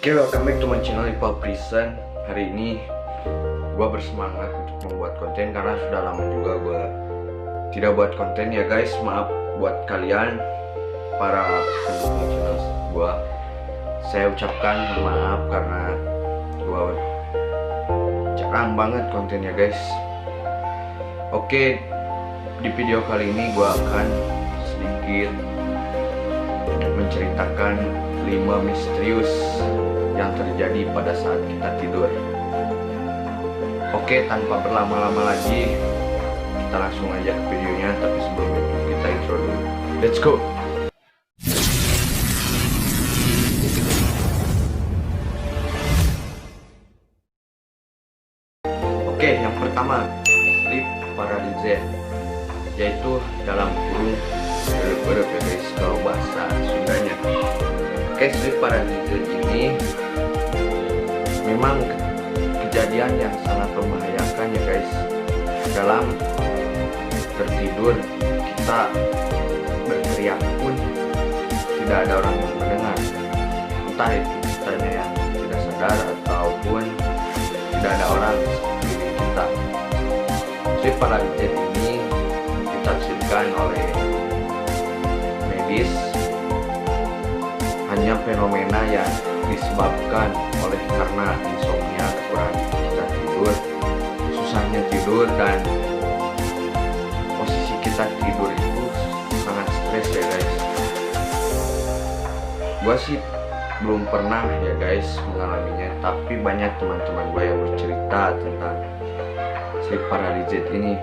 Oke, welcome back to my channel Ipal Prison. Hari ini gue bersemangat untuk membuat konten karena sudah lama juga gue tidak buat konten ya guys. Maaf buat kalian para pendukung channel gue. Saya ucapkan maaf karena gue jarang banget kontennya guys. Oke, di video kali ini gue akan sedikit menceritakan 5 misterius yang terjadi pada saat kita tidur. Oke, tanpa berlama-lama lagi, kita langsung aja ke videonya. Tapi sebelum itu kita intro dulu. Let's go. Oke, yang pertama, sleep paralysis, yaitu dalam kurung berep ya guys kalau bahasa Sundanya. Oke, sleep paralysis ini memang kejadian yang sangat membahayakan ya guys. Dalam tertidur kita berteriak pun tidak ada orang yang mendengar, entah itu kitanya yang tidak sadar ataupun tidak ada orang di sekeliling kita. Sleep paralysis ini ditafsirkan oleh medis hanya fenomena yang disebabkan oleh karena insomnia, kekurangan kita tidur, susahnya tidur, dan posisi kita tidur itu sangat stres ya guys. Gua sih belum pernah ya guys mengalaminya, tapi banyak teman-teman gue yang bercerita tentang sleep paralysis ini.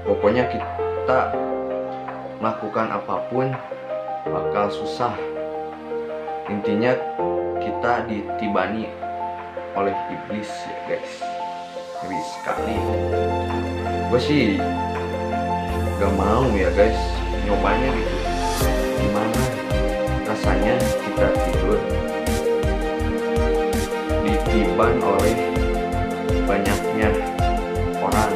Pokoknya kita melakukan apapun bakal susah. Intinya kita ditibani oleh iblis ya guys. Ngeri sekali. Gue sih gak mau ya guys nyobanya gitu. Gimana rasanya kita tidur ditiban oleh banyaknya orang,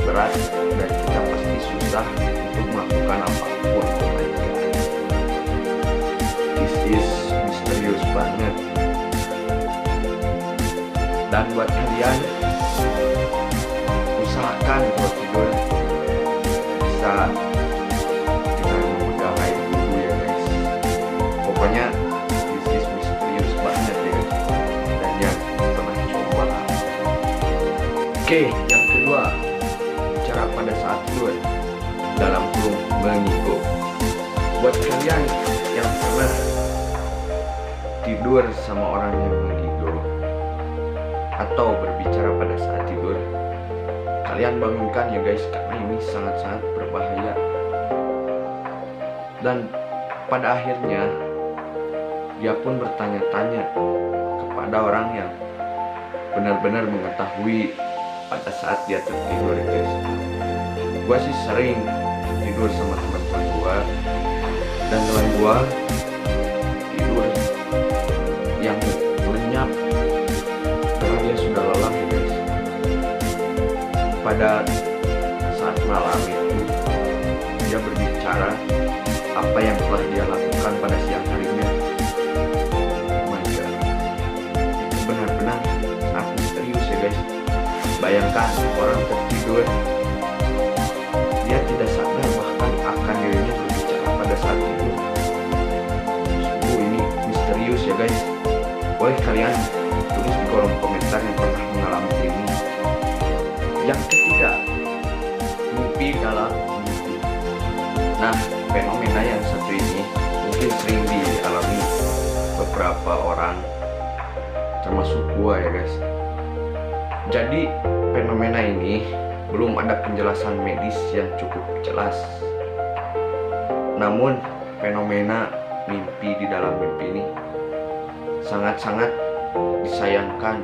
berat, dan kita pasti susah untuk melakukan apapun. This is misterius banget. Dan buat kalian, usahakan buat tidur bisa dengan memegang air dulu ya guys. Pokoknya this is misterius banget ya, dan yang pernah coba. Oke, yang kedua, cara pada saat tidur dalam kurung mengigo. Buat kalian yang pernah tidur sama orang yang mengigo atau berbicara pada saat tidur, kalian bangunkan ya guys, karena ini sangat-sangat berbahaya. Dan pada akhirnya dia pun bertanya-tanya kepada orang yang benar-benar mengetahui pada saat dia tertidur ya guys. Gua sih sering tidur sama teman-teman gua, dan teman gua tidur yang lenyap karena dia sudah lelah ya guys. Pada saat malam itu dia berbicara apa yang telah dia lakukan pada siang harinya. Oh my god, itu benar-benar sangat misterius ya guys. Bayangkan orang tertidur, dia tidak sadar bahkan akan dirinya berbicara pada saat itu. Ini misterius ya guys. Boleh kalian tulis di kolom komentar yang pernah mengalami ini. Yang ketiga, mimpi dalam mimpi. Nah, fenomena yang satu ini mungkin sering dialami beberapa orang, termasuk gua ya guys. Jadi fenomena ini belum ada penjelasan medis yang cukup jelas. Namun fenomena mimpi di dalam mimpi ini sangat-sangat disayangkan.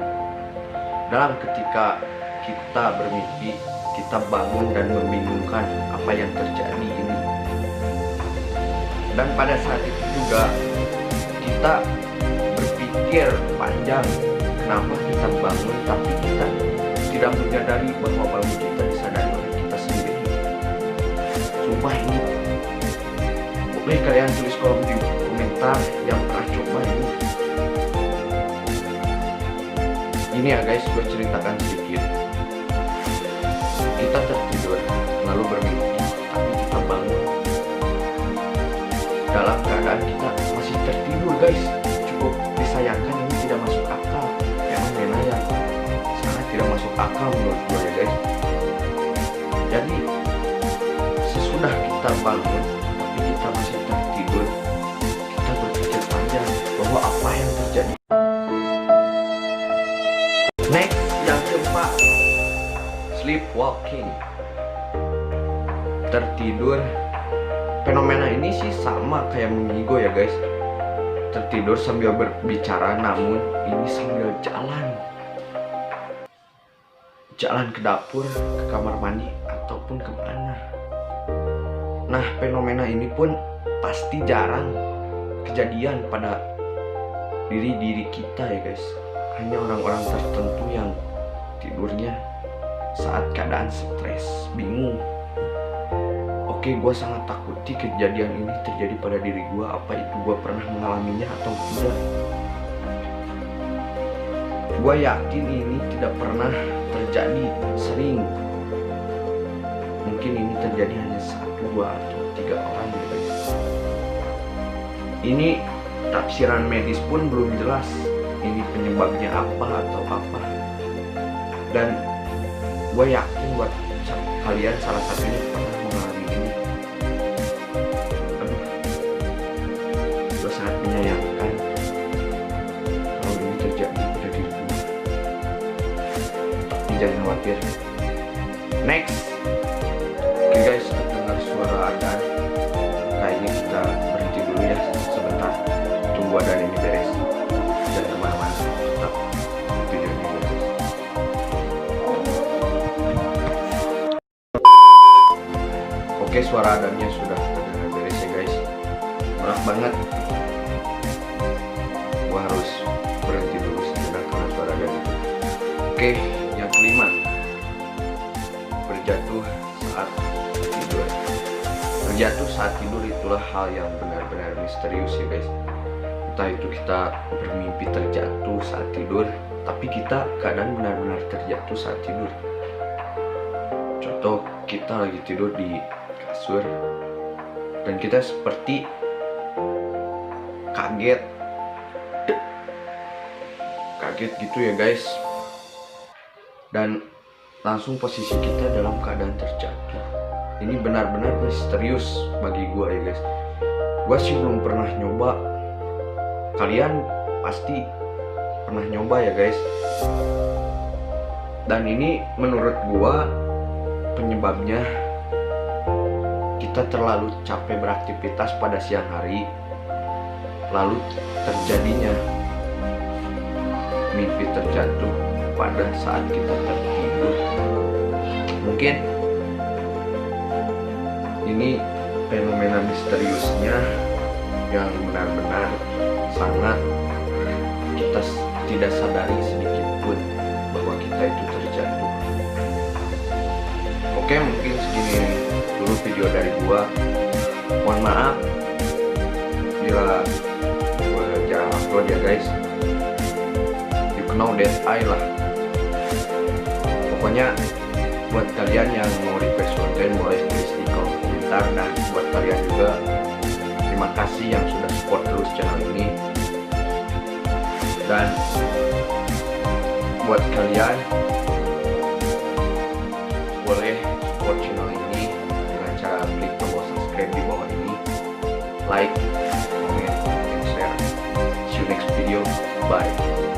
Dalam ketika kita bermimpi, kita bangun dan membingungkan apa yang terjadi ini. Dan pada saat itu juga kita berpikir panjang, kenapa kita bangun tapi kita tidak menyadari bahwa bangun kita disadari oleh kita sendiri. Sumpah ini, boleh kalian tulis kolom di komentar yang pernah coba ini. Gini ya guys, gue ceritakan sedikit. Kita tertidur lalu bermimpi, tapi kita bangun dalam keadaan kita masih tertidur guys. Cukup disayangkan, ini tidak masuk akal. Fenomena yang sangat tidak masuk akal menurut gue ya guys. Jadi sesudah kita bangun tapi kita masih tertidur, kita berpikir panjang bahwa apa yang terjadi. Next, yang keempat, sleepwalking, tertidur. Fenomena ini sih sama kayak mengigo ya guys. Tertidur sambil berbicara, namun ini sambil jalan ke dapur, ke kamar mandi, ataupun kemana. Nah, fenomena ini pun pasti jarang kejadian pada diri kita ya guys. Hanya orang-orang tertentu yang tidurnya saat keadaan stres, bingung. Oke, gue sangat takuti kejadian ini terjadi pada diri gue. Apa itu gue pernah mengalaminya atau tidak? Gue yakin ini tidak pernah terjadi sering. Mungkin ini terjadi hanya 1, 2, atau 3 orang ya guys. Ini tafsiran medis pun belum jelas ini penyebabnya apa atau apa. Dan gue yakin buat kalian salah satunya pernah mengalami ini. Aduh, gue sangat menyayangkan kalau ini terjadi pada diri gue. Tapi jangan khawatir. Next. Oke guys, dengar suara adzan. Kayaknya kita berhenti dulu ya sebentar. Tunggu adzan ini beres. Jangan kemana-mana, tetap videonya guys. Oke, suara adzannya sudah terdengar beres ya guys. Maaf banget, gua harus berhenti dulu sejenak karena suara adzan itu. Oke, yang kelima, berjatuh saat tidur. Berjatuh saat tidur itulah hal yang benar-benar misterius ya guys. Entah itu kita bermimpi terjatuh saat tidur, tapi kita kadang benar-benar terjatuh saat tidur. Contoh, kita lagi tidur di kasur dan kita seperti kaget gitu ya guys, dan langsung posisi kita dalam keadaan terjatuh. Ini benar-benar misterius bagi gue ya guys. Gue sih belum pernah nyoba. Kalian pasti pernah nyoba ya guys. Dan ini menurut gue penyebabnya kita terlalu capek beraktivitas pada siang hari, lalu terjadinya mimpi terjatuh pada saat kita tertidur. Mungkin ini fenomena misteriusnya yang benar-benar sangat kita tidak sadari sedikit pun bahwa kita itu terjatuh. Oke, mungkin segini dulu video dari gua. Mohon maaf bila gua jarang upload ya guys. You can know that I lah. Pokoknya buat kalian yang mau request konten boleh tulis di kolom komentar, dan buat kalian juga terima kasih yang sudah support terus channel ini. Dan buat kalian boleh support channel ini dengan cara klik tombol subscribe di bawah ini, like, comment, and share. See you next video. Bye.